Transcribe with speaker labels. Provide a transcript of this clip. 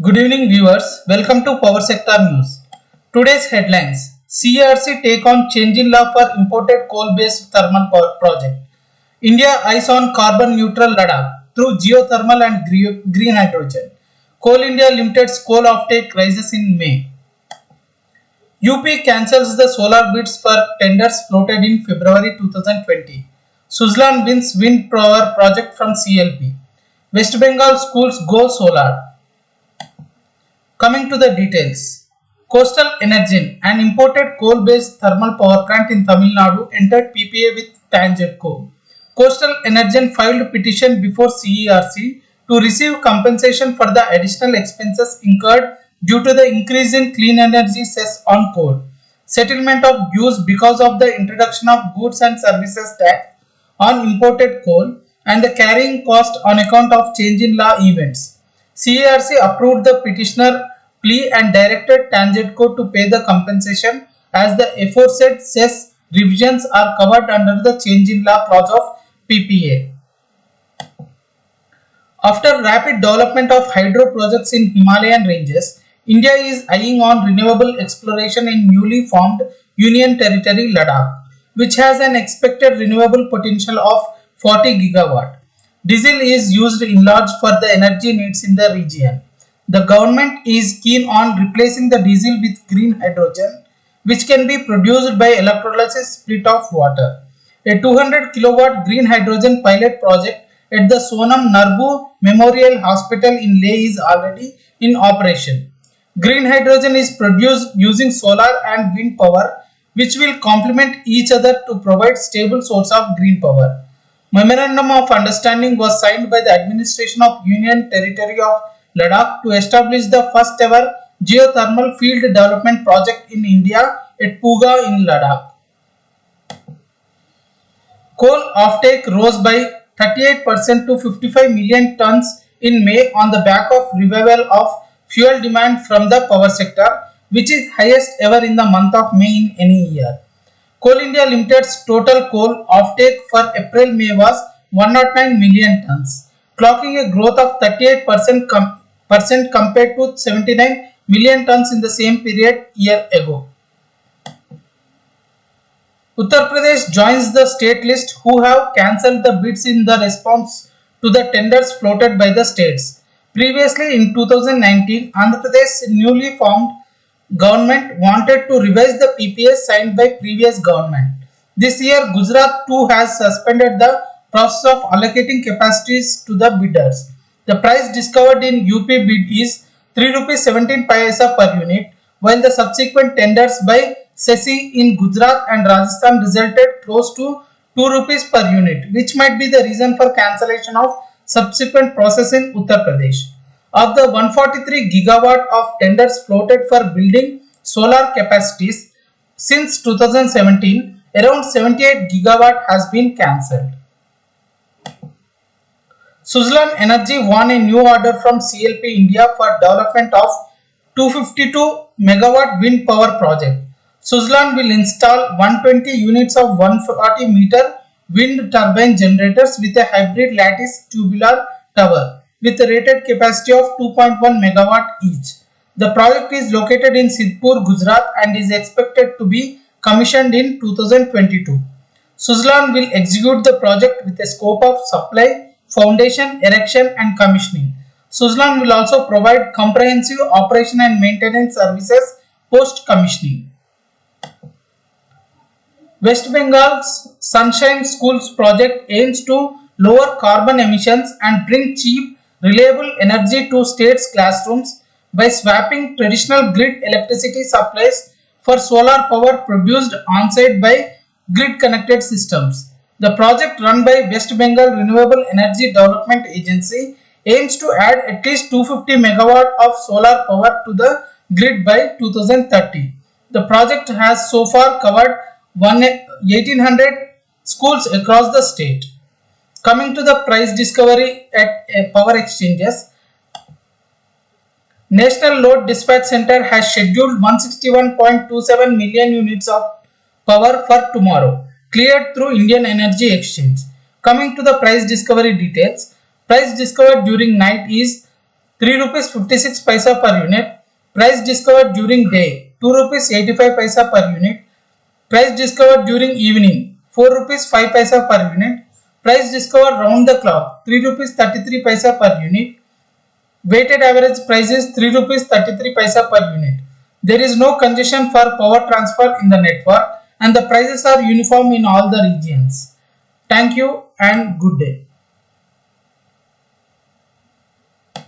Speaker 1: Good evening viewers, welcome to Power Sector News. Today's headlines: CERC take on changing law for imported coal-based thermal power project. India eyes on carbon neutral Ladakh through geothermal and green hydrogen. Coal India Limited's coal offtake rises in May. UP cancels the solar bids for tenders floated in February 2020. Suzlon wins wind power project from CLP. West Bengal schools go solar. Coming to the details, Coastal Energen, an imported coal-based thermal power plant in Tamil Nadu, entered PPA with TANGEDCO. Coastal Energen filed petition before CERC to receive compensation for the additional expenses incurred due to the increase in clean energy cess on coal, settlement of dues because of the introduction of goods and services tax on imported coal, and the carrying cost on account of change in law events. CERC approved the petitioner plea and directed TANGEDCO to pay the compensation as the aforesaid cess revisions are covered under the change in law clause of PPA. After rapid development of hydro projects in Himalayan ranges, India is eyeing on renewable exploration in newly formed Union Territory Ladakh, which has an expected renewable potential of 40 gigawatt. Diesel is used in large for the energy needs in the region. The government is keen on replacing the diesel with green hydrogen, which can be produced by electrolysis split of water. A 200 kilowatt green hydrogen pilot project at the Sonam Narbu Memorial Hospital in Leh is already in operation. Green hydrogen is produced using solar and wind power, which will complement each other to provide stable source of green power. Memorandum of Understanding was signed by the Administration of Union Territory of Ladakh to establish the first ever geothermal field development project in India at Puga in Ladakh. Coal offtake rose by 38% to 55 million tons in May on the back of revival of fuel demand from the power sector, which is highest ever in the month of May in any year. Coal India Limited's total coal offtake for April-May was 109 million tons, clocking a growth of 38% compared to 79 million tons in the same period year ago. Uttar Pradesh joins the state list who have cancelled the bids in the response to the tenders floated by the states. Previously in 2019, Andhra Pradesh's newly formed government wanted to revise the PPA signed by previous government. This year, Gujarat too has suspended the process of allocating capacities to the bidders. The price discovered in UP bid is 3 rupees 17 paisa per unit, while the subsequent tenders by SECI in Gujarat and Rajasthan resulted close to 2 rupees per unit, which might be the reason for cancellation of subsequent process in Uttar Pradesh. Of the 143 gigawatt of tenders floated for building solar capacities since 2017, around 78 gigawatt has been cancelled. Suzlon Energy won a new order from CLP India for development of 252 megawatt wind power project. Suzlon will install 120 units of 140 meter wind turbine generators with a hybrid lattice tubular tower with a rated capacity of 2.1 megawatt each. The project is located in Sidhpur, Gujarat and is expected to be commissioned in 2022. Suzlon will execute the project with a scope of supply, foundation, erection and commissioning. Suzlon will also provide comprehensive operation and maintenance services post-commissioning. West Bengal's Sunshine Schools project aims to lower carbon emissions and bring cheap, reliable energy to state's classrooms by swapping traditional grid electricity supplies for solar power produced on-site by grid-connected systems. The project run by West Bengal Renewable Energy Development Agency aims to add at least 250 megawatt of solar power to the grid by 2030. The project has so far covered 1800 schools across the state. Coming to the price discovery at power exchanges, National Load Dispatch Center has scheduled 161.27 million units of power for tomorrow, cleared through Indian Energy Exchange. Coming to the price discovery details, price discovered during night is 3 rupees 56 paisa per unit. Price discovered during day 2 rupees 85 paisa per unit. Price discovered during evening 4 rupees 5 paisa per unit. Price discovered round the clock 3 rupees 33 paisa per unit. Weighted average price is 3 rupees 33 paisa per unit. There is no congestion for power transfer in the network and the prices are uniform in all the regions. Thank you and good day.